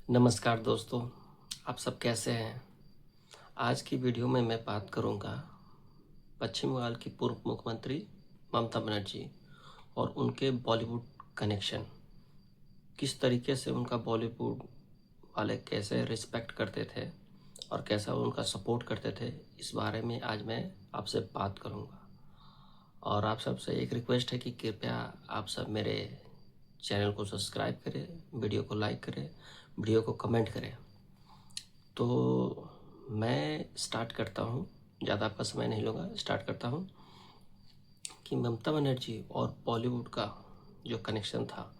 नमस्कार दोस्तों, आप सब कैसे हैं? आज की वीडियो में मैं बात करूंगा पश्चिम बंगाल की पूर्व मुख्यमंत्री ममता बनर्जी और उनके बॉलीवुड कनेक्शन। किस तरीके से उनका बॉलीवुड वाले कैसे रिस्पेक्ट करते थे और कैसा उनका सपोर्ट करते थे, इस बारे में आज मैं आपसे बात करूंगा। और आप सबसे एक रिक्वेस्ट है कि कृपया आप सब मेरे चैनल को सब्सक्राइब करें, वीडियो को लाइक करें, वीडियो को कमेंट करें। तो मैं स्टार्ट करता हूँ, ज़्यादा आपका समय नहीं लूँगा। स्टार्ट करता हूँ कि ममता बनर्जी और बॉलीवुड का जो कनेक्शन था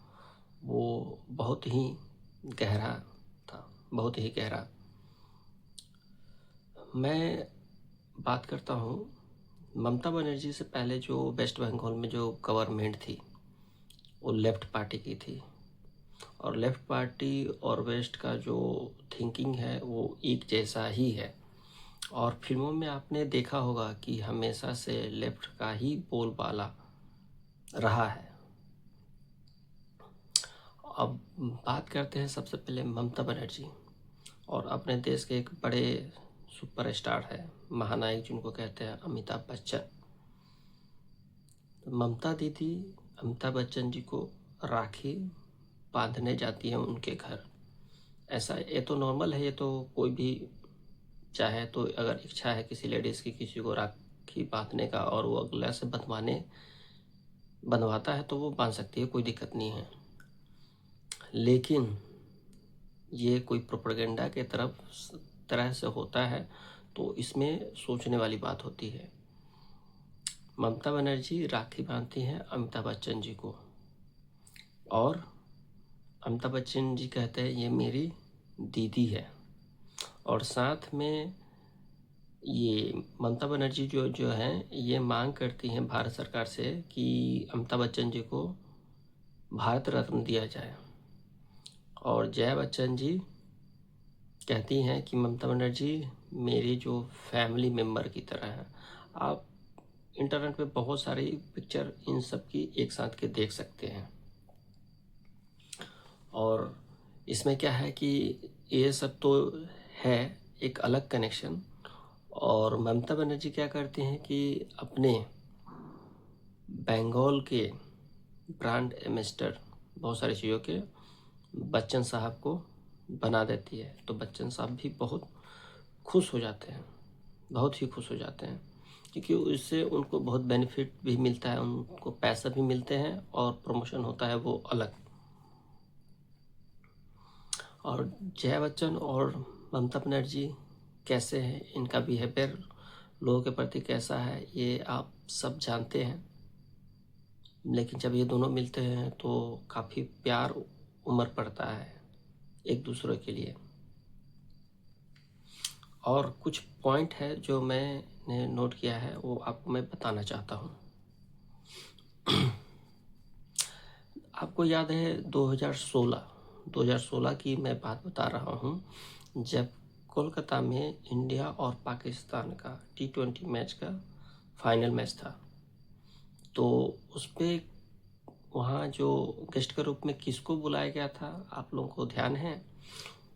वो बहुत ही गहरा था, बहुत ही गहरा। मैं बात करता हूँ ममता बनर्जी से पहले जो वेस्ट बंगाल में जो गवर्नमेंट थी वो लेफ्ट पार्टी की थी, और लेफ्ट पार्टी और वेस्ट का जो थिंकिंग है वो एक जैसा ही है। और फिल्मों में आपने देखा होगा कि हमेशा से लेफ्ट का ही बोलबाला रहा है। अब बात करते हैं सबसे पहले ममता बनर्जी और अपने देश के एक बड़े सुपरस्टार है, महानायक जिनको कहते हैं अमिताभ बच्चन। ममता दीदी अमिताभ बच्चन जी को राखी बांधने जाती है उनके घर। ऐसा ये तो नॉर्मल है, ये तो कोई भी चाहे तो अगर इच्छा है किसी लेडीज़ की किसी को राखी बांधने का और वो अगला से बंधवाता है तो वो बांध सकती है, कोई दिक्कत नहीं है। लेकिन ये कोई प्रोपेगेंडा के तरह से होता है तो इसमें सोचने वाली बात होती है। ममता बनर्जी राखी बांधती हैं अमिताभ बच्चन जी को, और अमिताभ बच्चन जी कहते हैं ये मेरी दीदी है। और साथ में ये ममता बनर्जी जो जो हैं ये मांग करती हैं भारत सरकार से कि अमिताभ बच्चन जी को भारत रत्न दिया जाए। और जया बच्चन जी कहती हैं कि ममता बनर्जी मेरी जो फैमिली मेम्बर की तरह है। आप इंटरनेट पे बहुत सारी पिक्चर इन सब की एक साथ के देख सकते हैं। और इसमें क्या है कि ये सब तो है एक अलग कनेक्शन। और ममता बनर्जी क्या करती हैं कि अपने बंगाल के ब्रांड एम्बेसडर बहुत सारी चीज़ों के बच्चन साहब को बना देती है। तो बच्चन साहब भी बहुत खुश हो जाते हैं, बहुत ही खुश हो जाते हैं, क्योंकि इससे उनको बहुत बेनिफिट भी मिलता है, उनको पैसा भी मिलते हैं और प्रमोशन होता है वो अलग। और जया बच्चन और ममता बनर्जी कैसे हैं, इनका बिहेवियर लोगों के प्रति कैसा है, ये आप सब जानते हैं। लेकिन जब ये दोनों मिलते हैं तो काफ़ी प्यार उमड़ पड़ता है एक दूसरे के लिए। और कुछ पॉइंट है जो मैंने नोट किया है वो आपको मैं बताना चाहता हूँ। आपको याद है 2016 की मैं बात बता रहा हूँ, जब कोलकाता में इंडिया और पाकिस्तान का T20 मैच का फाइनल मैच था। तो उस पर वहाँ जो गेस्ट के रूप में किसको बुलाया गया था, आप लोगों को ध्यान है?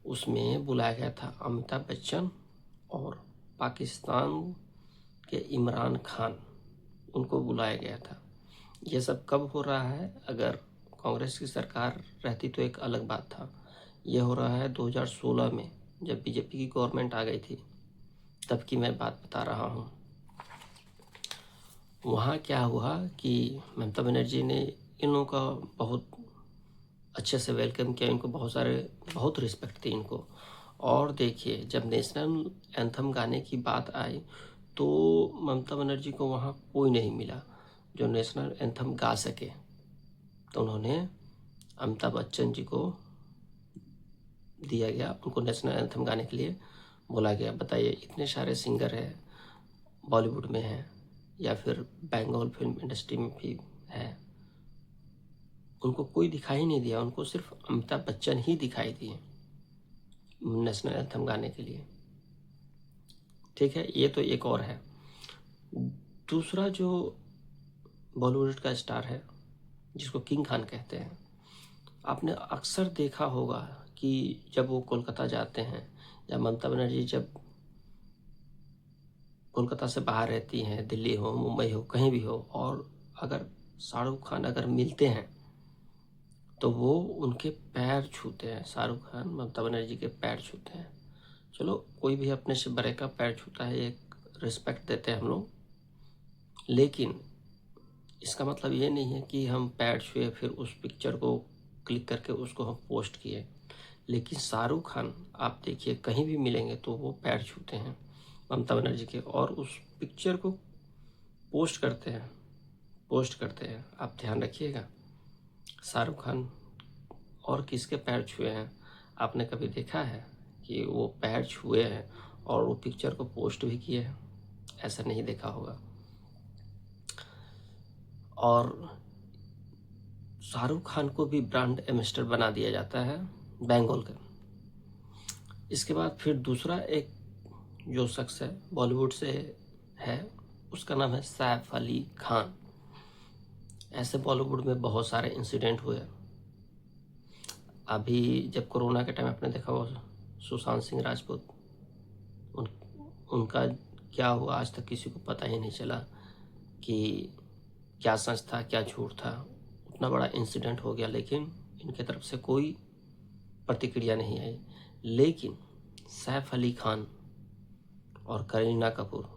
उसमें बुलाया गया था अमिताभ बच्चन और पाकिस्तान के इमरान खान, उनको बुलाया गया था। ये सब कब हो रहा है? अगर कांग्रेस की सरकार रहती तो एक अलग बात था। ये हो रहा है 2016 में, जब बीजेपी की गवर्नमेंट आ गई थी, तब की मैं बात बता रहा हूँ। वहाँ क्या हुआ कि ममता बनर्जी ने इन लोगों का बहुत अच्छे से वेलकम किया, इनको बहुत रिस्पेक्ट थी इनको। और देखिए, जब नेशनल एंथम गाने की बात आई तो ममता बनर्जी को वहाँ कोई नहीं मिला जो नेशनल एंथम गा सके। तो उन्होंने अमिताभ बच्चन जी को दिया गया, उनको नेशनल एंथम गाने के लिए बोला गया। बताइए, इतने सारे सिंगर हैं बॉलीवुड में हैं या फिर बंगाल फिल्म इंडस्ट्री में भी है, उनको कोई दिखाई नहीं दिया, उनको सिर्फ अमिताभ बच्चन ही दिखाई दिए नेशनल एंथम गाने के लिए। ठीक है, ये तो एक और है। दूसरा जो बॉलीवुड का स्टार है जिसको किंग खान कहते हैं, आपने अक्सर देखा होगा कि जब वो कोलकाता जाते हैं, या ममता बनर्जी जब कोलकाता से बाहर रहती हैं, दिल्ली हो, मुंबई हो, कहीं भी हो, और अगर शाहरुख खान अगर मिलते हैं तो वो उनके पैर छूते हैं। शाहरुख खान ममता बनर्जी के पैर छूते हैं। चलो, कोई भी अपने से बड़े का पैर छूता है, एक रिस्पेक्ट देते हैं हम लोग, लेकिन इसका मतलब ये नहीं है कि हम पैर छुए फिर उस पिक्चर को क्लिक करके उसको हम पोस्ट किए। लेकिन शाहरुख खान आप देखिए कहीं भी मिलेंगे तो वो पैर छूते हैं ममता बनर्जी के, और उस पिक्चर को पोस्ट करते हैं। आप ध्यान रखिएगा, शाहरुख खान और किसके पैर छुए हैं आपने कभी देखा है कि वो पैर छुए हैं और वो पिक्चर को पोस्ट भी किए हैं? ऐसा नहीं देखा होगा। और शाहरुख खान को भी ब्रांड एम्बेसडर बना दिया जाता है बेंगोल का। इसके बाद फिर दूसरा एक जो शख्स है बॉलीवुड से है, उसका नाम है सैफ अली खान। ऐसे बॉलीवुड में बहुत सारे इंसिडेंट हुए। अभी जब कोरोना के टाइम आपने देखा हो सुशांत सिंह राजपूत, उनका क्या हुआ आज तक किसी को पता ही नहीं चला कि क्या सच था क्या झूठ था। उतना बड़ा इंसिडेंट हो गया, लेकिन इनके तरफ से कोई प्रतिक्रिया नहीं आई। लेकिन सैफ अली खान और करीना कपूर,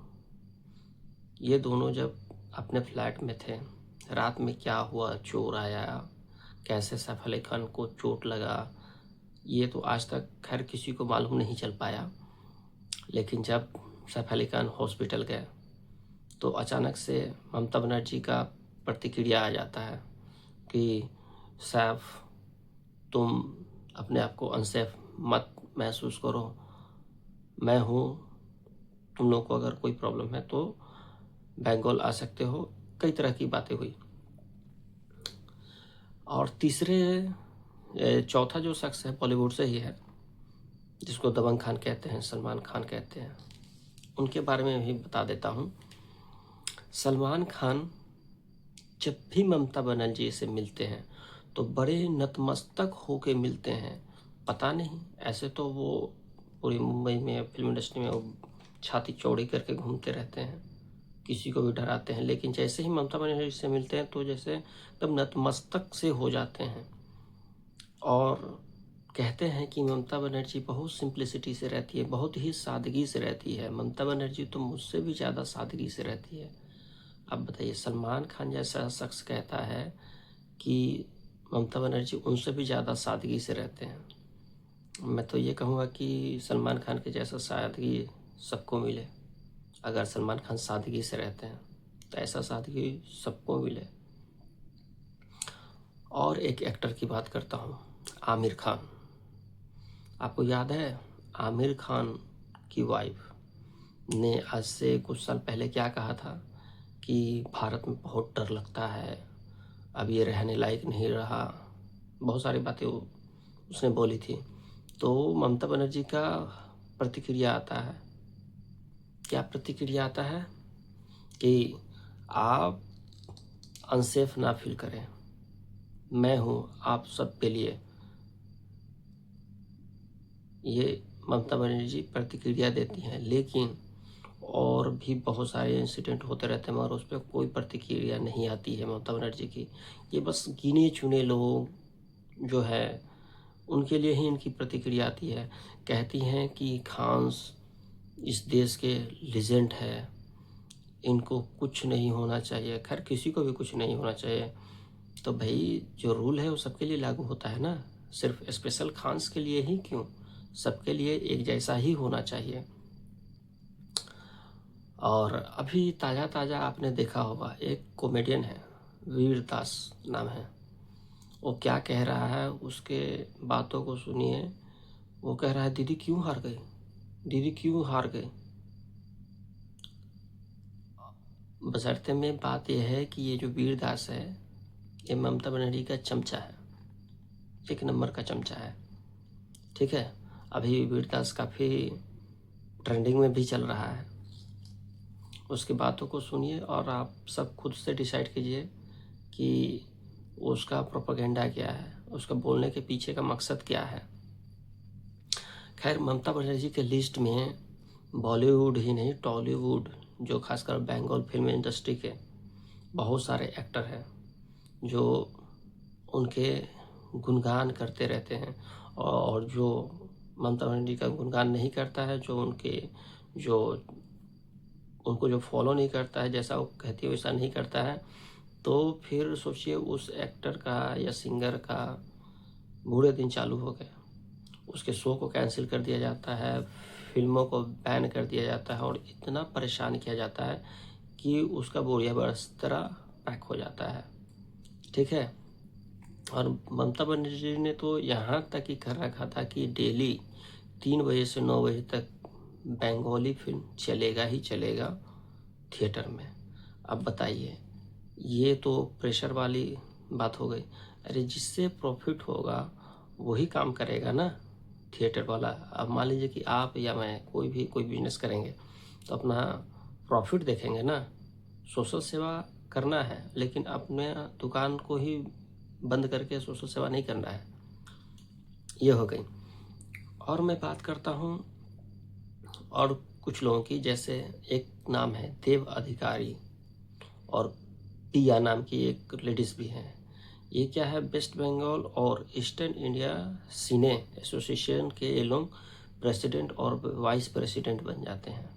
ये दोनों जब अपने फ्लैट में थे, रात में क्या हुआ, चोर आया, कैसे सैफ अली खान को चोट लगा, ये तो आज तक खैर किसी को मालूम नहीं चल पाया। लेकिन जब सैफ अली खान हॉस्पिटल गए तो अचानक से ममता बनर्जी का प्रतिक्रिया आ जाता है कि सैफ, तुम अपने आप को अनसेफ मत महसूस करो, मैं हूँ, तुम लोग को अगर कोई प्रॉब्लम है तो बेंगोल आ सकते हो। कई तरह की बातें हुई। और चौथा जो शख्स है बॉलीवुड से ही है, जिसको दबंग खान कहते हैं, सलमान खान कहते हैं, उनके बारे में भी बता देता हूँ। सलमान खान जब भी ममता बनर्जी से मिलते हैं तो बड़े नतमस्तक होके मिलते हैं। पता नहीं, ऐसे तो वो पूरी मुंबई में फिल्म इंडस्ट्री में वो छाती चौड़ी करके घूमते रहते हैं, किसी को भी डराते हैं, लेकिन जैसे ही ममता बनर्जी से मिलते हैं तो जैसे एकदम नतमस्तक से हो जाते हैं। और कहते हैं कि ममता बनर्जी बहुत सिंप्लिसिटी से रहती है, बहुत ही सादगी से रहती है। ममता बनर्जी तो मुझसे भी ज़्यादा सादगी से रहती है। अब बताइए, सलमान खान जैसा शख्स कहता है कि ममता बनर्जी उनसे भी ज़्यादा सादगी से रहते हैं। मैं तो ये कहूँगा कि सलमान खान के जैसा सादगी सबको मिले। अगर सलमान खान सादगी से रहते हैं तो ऐसा सादगी सबको मिले। और एक एक्टर की बात करता हूँ, आमिर खान। आपको याद है आमिर खान की वाइफ ने आज से कुछ साल पहले क्या कहा था कि भारत में बहुत डर लगता है, अब ये रहने लायक नहीं रहा। बहुत सारी बातें उसने बोली थी। तो ममता बनर्जी का प्रतिक्रिया आता है, क्या प्रतिक्रिया आता है कि आप अनसेफ ना फील करें, मैं हूँ आप सब के लिए। ये ममता बनर्जी प्रतिक्रिया देती हैं। लेकिन और भी बहुत सारे इंसिडेंट होते रहते हैं मगर उस पर कोई प्रतिक्रिया नहीं आती है ममता बनर्जी की। ये बस गिने चुने लोग जो है उनके लिए ही इनकी प्रतिक्रिया आती है। कहती हैं कि खान्स इस देश के लीजेंड है, इनको कुछ नहीं होना चाहिए। खैर किसी को भी कुछ नहीं होना चाहिए, तो भाई जो रूल है वो सबके लिए लागू होता है ना, सिर्फ स्पेशल खान्स के लिए ही क्यों, सबके लिए एक जैसा ही होना चाहिए। और अभी ताज़ा ताज़ा आपने देखा होगा, एक कॉमेडियन है, वीर दास नाम है, वो क्या कह रहा है, उसके बातों को सुनिए। वो कह रहा है दीदी क्यों हार गई, दीदी क्यों हार गई। बशर्ते में बात यह है कि ये जो वीर दास है ये ममता बनर्जी का चमचा है, एक नंबर का चमचा है। ठीक है, अभी वीर दास काफ़ी ट्रेंडिंग में भी चल रहा है। उसकी बातों को सुनिए और आप सब खुद से डिसाइड कीजिए कि उसका प्रोपेगेंडा क्या है, उसका बोलने के पीछे का मकसद क्या है। खैर ममता बनर्जी के लिस्ट में बॉलीवुड ही नहीं, टॉलीवुड, जो खासकर बंगाल फिल्म इंडस्ट्री के बहुत सारे एक्टर हैं जो उनके गुणगान करते रहते हैं, और जो ममता बनर्जी का गुणगान नहीं करता है, जो उनको जो फॉलो नहीं करता है, जैसा वो कहती है वैसा नहीं करता है, तो फिर सोचिए उस एक्टर का या सिंगर का बुरे दिन चालू हो गए। उसके शो को कैंसिल कर दिया जाता है, फिल्मों को बैन कर दिया जाता है, और इतना परेशान किया जाता है कि उसका बोरिया बस्ता पैक हो जाता है। ठीक है। और ममता बनर्जी ने तो यहाँ तक ही कर रखा था कि डेली 3 बजे से 9 बजे तक बंगाली फिल्म चलेगा ही चलेगा थिएटर में। अब बताइए, ये तो प्रेशर वाली बात हो गई। अरे जिससे प्रॉफिट होगा वही काम करेगा ना थिएटर वाला। अब मान लीजिए कि आप या मैं कोई बिजनेस करेंगे तो अपना प्रॉफिट देखेंगे ना। सोशल सेवा करना है, लेकिन अपने दुकान को ही बंद करके सोशल सेवा नहीं करना है। ये हो गई। और मैं बात करता हूँ और कुछ लोगों की, जैसे एक नाम है देव अधिकारी और पिया नाम की एक लेडीज़ भी हैं। ये क्या है, वेस्ट बंगाल और ईस्टर्न इंडिया सिने एसोसिएशन के ये लोग प्रेसिडेंट और वाइस प्रेसिडेंट बन जाते हैं।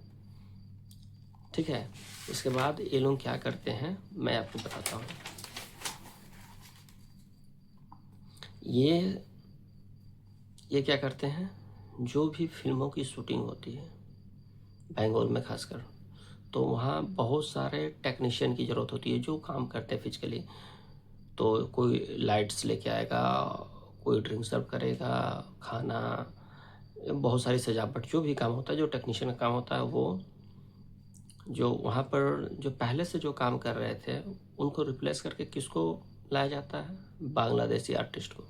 ठीक है। इसके बाद ये लोग क्या करते हैं मैं आपको बताता हूँ। ये क्या करते हैं, जो भी फिल्मों की शूटिंग होती है बंगाल में खासकर, तो वहाँ बहुत सारे टेक्नीशियन की ज़रूरत होती है जो काम करते हैं फिजिकली। तो कोई लाइट्स लेके आएगा, कोई ड्रिंक सर्व करेगा, खाना, बहुत सारी सजावट, जो भी काम होता है, जो टेक्नीशियन का काम होता है, वो जो वहाँ पर जो पहले से जो काम कर रहे थे उनको रिप्लेस करके किसको लाया जाता है, बांग्लादेशी आर्टिस्ट को।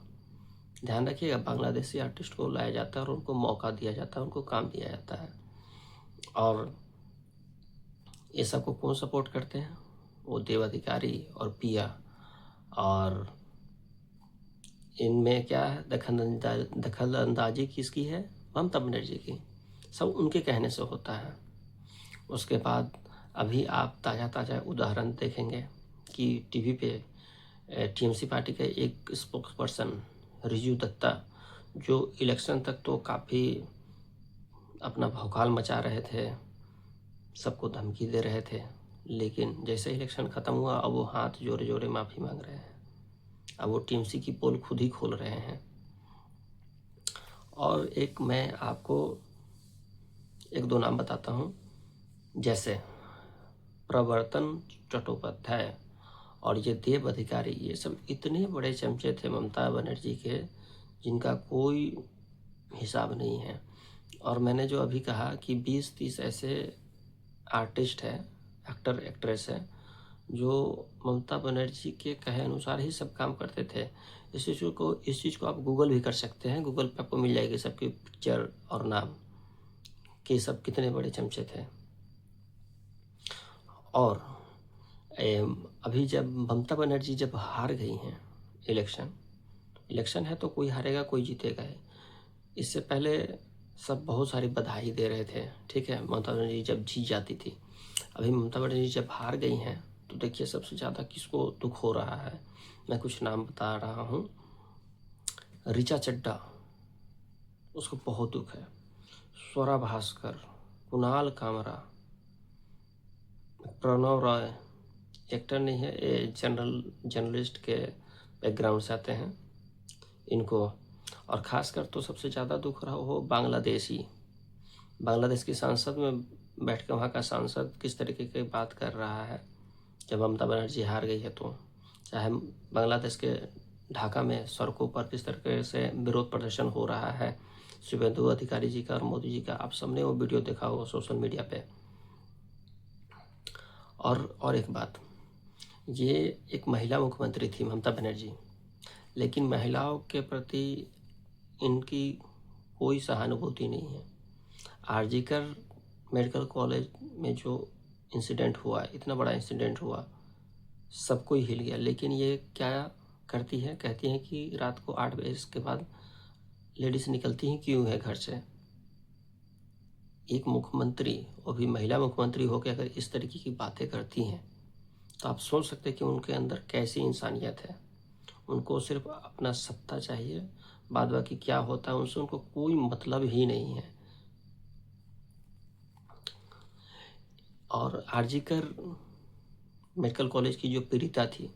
ध्यान रखिएगा, बांग्लादेशी आर्टिस्ट को लाया जाता है और उनको मौका दिया जाता है, उनको काम दिया जाता है। और ये सबको कौन सपोर्ट करते हैं, वो देव अधिकारी और पिया। और इनमें क्या है, दखल अंदाजी किसकी है, ममता बनर्जी की। सब उनके कहने से होता है। उसके बाद अभी आप ताज़ा उदाहरण देखेंगे कि टीवी पे टीएमसी पार्टी के एक स्पोक्स पर्सन रिजू दत्ता, जो इलेक्शन तक तो काफ़ी अपना भौकाल मचा रहे थे, सबको धमकी दे रहे थे, लेकिन जैसे इलेक्शन ख़त्म हुआ अब वो हाथ जोड़े जोड़े माफ़ी मांग रहे हैं। अब वो टीएमसी की पोल खुद ही खोल रहे हैं। और एक मैं आपको 1-2 नाम बताता हूँ, जैसे प्रवर्तन चट्टोपाध्याय और ये देव अधिकारी, ये सब इतने बड़े चमचे थे ममता बनर्जी के जिनका कोई हिसाब नहीं है। और मैंने जो अभी कहा कि 20-30 ऐसे आर्टिस्ट हैं, एक्टर एक्ट्रेस हैं, जो ममता बनर्जी के कहे अनुसार ही सब काम करते थे। इस चीज़ को आप गूगल भी कर सकते हैं, गूगल पे आपको मिल जाएगी सबकी पिक्चर और नाम कि सब कितने बड़े चमचे थे। और अभी जब ममता बनर्जी जब हार गई हैं इलेक्शन है तो कोई हारेगा कोई जीतेगा है। इससे पहले सब बहुत सारी बधाई दे रहे थे, ठीक है, ममता बनर्जी जब जीत जाती थी। अभी ममता बनर्जी जब हार गई हैं तो देखिए सबसे ज़्यादा किसको दुख हो रहा है। मैं कुछ नाम बता रहा हूँ। ऋचा चड्ढा, उसको बहुत दुख है। स्वरा भास्कर, कुणाल कामरा, प्रणव रॉय, एक्टर नहीं है, ये जर्नलिस्ट के बैकग्राउंड से आते हैं इनको। और ख़ासकर तो सबसे ज़्यादा दुख रहा हो बांग्लादेश की सांसद में बैठ के वहाँ का सांसद किस तरीके की बात कर रहा है जब ममता बनर्जी हार गई है। तो चाहे बांग्लादेश के ढाका में सड़कों पर किस तरीके से विरोध प्रदर्शन हो रहा है शुभेंदु अधिकारी जी का और मोदी जी का, आप सबने वो वीडियो देखा होगा सोशल मीडिया पे। और एक बात, ये एक महिला मुख्यमंत्री थी ममता बनर्जी, लेकिन महिलाओं के प्रति इनकी कोई सहानुभूति नहीं है। आरजीकर मेडिकल कॉलेज में जो इंसिडेंट हुआ, इतना बड़ा इंसिडेंट हुआ, सब कोई हिल गया, लेकिन ये क्या कहती हैं कि रात को 8 बजे के बाद लेडीज़ निकलती हैं क्यों है घर से, एक मुख्यमंत्री और भी महिला मुख्यमंत्री होकर अगर इस तरीके की बातें करती हैं तो आप सोच सकते हैं कि उनके अंदर कैसी इंसानियत है। उनको सिर्फ अपना सत्ता चाहिए, बाद बाकी क्या होता है उनसे उनको कोई मतलब ही नहीं है। और आरजीकर मेडिकल कॉलेज की जो पीड़िता थी,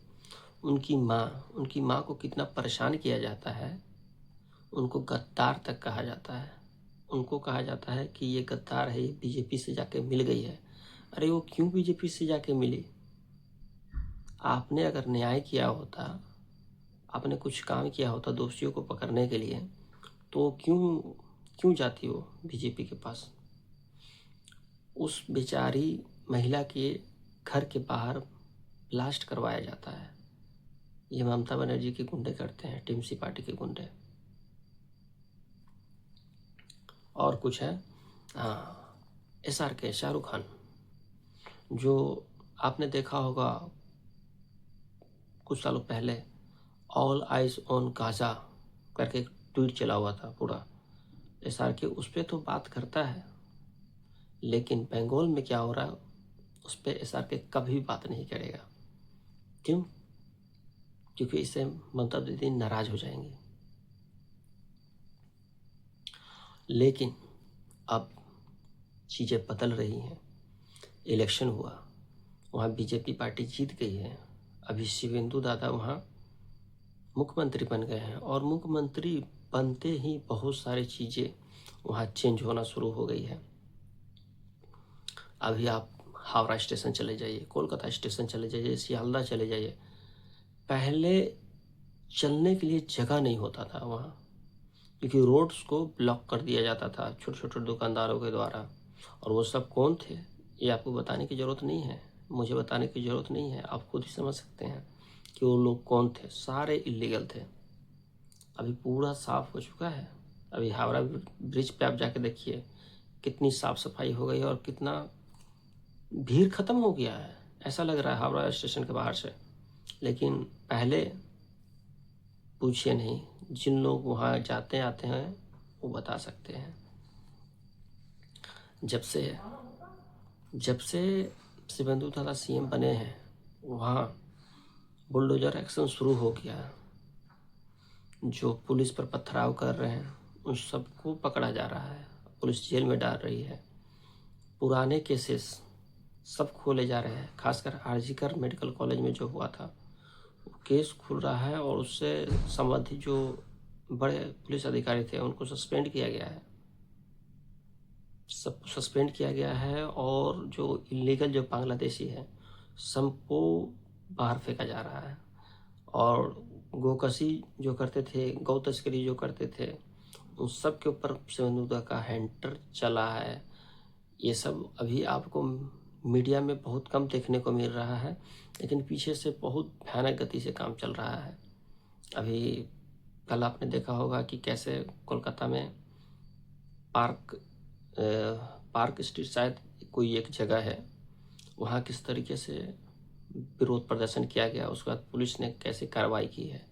उनकी माँ को कितना परेशान किया जाता है। उनको गद्दार तक कहा जाता है। उनको कहा जाता है कि ये गद्दार है, ये बीजेपी से जाके मिल गई है। अरे वो क्यों बीजेपी से जाके मिली? आपने अगर न्याय किया होता, आपने कुछ काम किया होता दोषियों को पकड़ने के लिए, तो क्यों जाती हो बीजेपी के पास? उस बेचारी महिला के घर के बाहर ब्लास्ट करवाया जाता है। ये ममता बनर्जी के गुंडे करते हैं, टीएमसी पार्टी के गुंडे। और कुछ है, SRK शाहरुख खान, जो आपने देखा होगा कुछ सालों पहले ऑल आइज ऑन गाजा करके एक ट्वीट चला हुआ था पूरा। SRK उस पर तो बात करता है, लेकिन बंगाल में क्या हो रहा है उस पर SRK कभी बात नहीं करेगा। क्यों? क्योंकि इससे ममता दीदी नाराज हो जाएंगी। लेकिन अब चीज़ें बदल रही हैं। इलेक्शन हुआ, वहाँ बीजेपी पार्टी जीत गई है। अभी शिवेंदु दादा वहाँ मुख्यमंत्री बन गए हैं, और मुख्यमंत्री बनते ही बहुत सारी चीज़ें वहाँ चेंज होना शुरू हो गई है। अभी आप हावड़ा स्टेशन चले जाइए, कोलकाता स्टेशन चले जाइए, सियालदह चले जाइए, पहले चलने के लिए जगह नहीं होता था वहाँ, क्योंकि रोड्स को ब्लॉक कर दिया जाता था छोटे छोटे दुकानदारों के द्वारा। और वो सब कौन थे ये आपको बताने की ज़रूरत नहीं है, मुझे बताने की ज़रूरत नहीं है, आप खुद ही समझ सकते हैं कि वो लोग कौन थे। सारे इलीगल थे। अभी पूरा साफ़ हो चुका है। अभी हावड़ा ब्रिज पे आप जाके देखिए कितनी साफ़ सफाई हो गई है, और कितना भीड़ ख़त्म हो गया है, ऐसा लग रहा है हावड़ा स्टेशन के बाहर से। लेकिन पहले पूछिए नहीं, जिन लोग वहाँ जाते आते हैं वो बता सकते हैं। जब से शिवेंदु दादा CM बने हैं, वहाँ बुलडोजर एक्शन शुरू हो गया है। जो पुलिस पर पथराव कर रहे हैं उन सबको पकड़ा जा रहा है, पुलिस जेल में डाल रही है। पुराने केसेस सब खोले जा रहे हैं। खासकर आरजीकर मेडिकल कॉलेज में जो हुआ था वो केस खुल रहा है, और उससे संबंधित जो बड़े पुलिस अधिकारी थे उनको सस्पेंड किया गया है। सब सस्पेंड किया गया है, और जो इलीगल जो बांग्लादेशी है सबको बाहर फेंका जा रहा है। और गोकशी जो करते थे, गौ तस्करी जो करते थे, उन सब के ऊपर शिवेंदु का हैंटर चला है। ये सब अभी आपको मीडिया में बहुत कम देखने को मिल रहा है, लेकिन पीछे से बहुत भयानक गति से काम चल रहा है। अभी कल आपने देखा होगा कि कैसे कोलकाता में पार्क स्ट्रीट शायद कोई एक जगह है, वहाँ किस तरीके से विरोध प्रदर्शन किया गया, उसके बाद पुलिस ने कैसे कार्रवाई की है।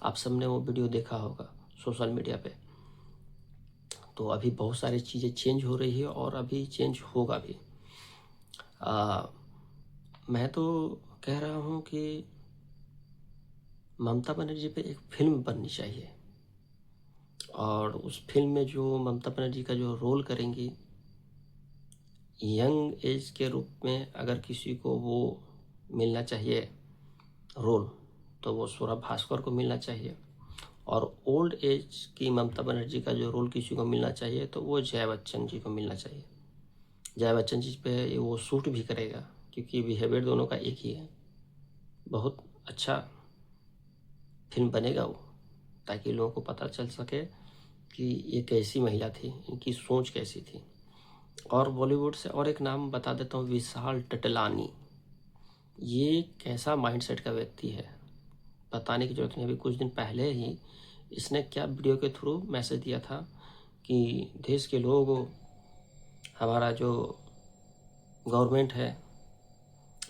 आप सबने वो वीडियो देखा होगा सोशल मीडिया पे। तो अभी बहुत सारी चीज़ें चेंज हो रही है, और अभी चेंज होगा भी। मैं तो कह रहा हूँ कि ममता बनर्जी पे एक फिल्म बननी चाहिए, और उस फिल्म में जो ममता बनर्जी का जो रोल करेंगी, यंग एज के रूप में अगर किसी को वो मिलना चाहिए रोल, तो वो स्वरा भास्कर को मिलना चाहिए। और ओल्ड एज की ममता बनर्जी का जो रोल किसी को मिलना चाहिए तो वो जया बच्चन जी को मिलना चाहिए। जया बच्चन जी पे वो सूट भी करेगा, क्योंकि बिहेवियर दोनों का एक ही है। बहुत अच्छा फिल्म बनेगा वो, ताकि लोगों को पता चल सके कि ये कैसी महिला थी, इनकी सोच कैसी थी। और बॉलीवुड से और एक नाम बता देता हूँ, विशाल टटलानी। ये कैसा माइंडसेट का व्यक्ति है बताने की जरूरत नहीं। अभी कुछ दिन पहले ही इसने क्या वीडियो के थ्रू मैसेज दिया था कि देश के लोग, हमारा जो गवर्नमेंट है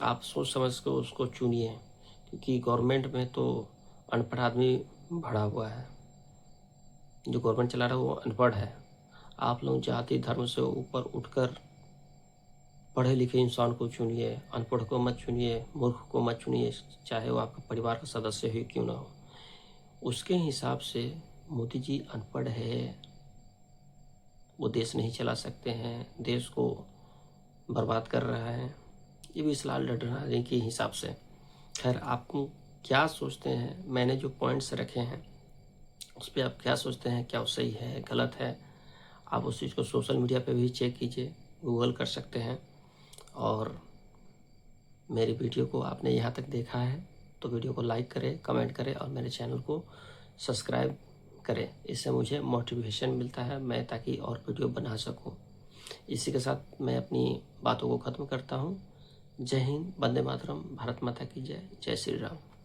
आप सोच समझ कर उसको चुनिए, क्योंकि गवर्नमेंट में तो अनपढ़ आदमी भरा हुआ है। जो गवर्नमेंट चला रहा है वो अनपढ़ है। आप लोग जाति धर्म से ऊपर उठकर पढ़े लिखे इंसान को चुनिए, अनपढ़ को मत चुनिए, मूर्ख को मत चुनिए, चाहे वो आपका परिवार का सदस्य ही क्यों ना हो। उसके हिसाब से मोदी जी अनपढ़ है, वो देश नहीं चला सकते हैं, देश को बर्बाद कर रहा है, ये भी इस लाल डडरानी के हिसाब से। खैर, आप क्या सोचते हैं? मैंने जो पॉइंट्स रखे हैं उस पर आप क्या सोचते हैं? क्या वो सही है, गलत है? आप उस चीज़ को सोशल मीडिया पे भी चेक कीजिए, गूगल कर सकते हैं। और मेरी वीडियो को आपने यहाँ तक देखा है तो वीडियो को लाइक करें, कमेंट करें और मेरे चैनल को सब्सक्राइब करें। इससे मुझे मोटिवेशन मिलता है, मैं ताकि और वीडियो बना सकूं। इसी के साथ मैं अपनी बातों को ख़त्म करता हूं। जय हिंद, वंदे मातरम, भारत माता की जय, जय श्री राम।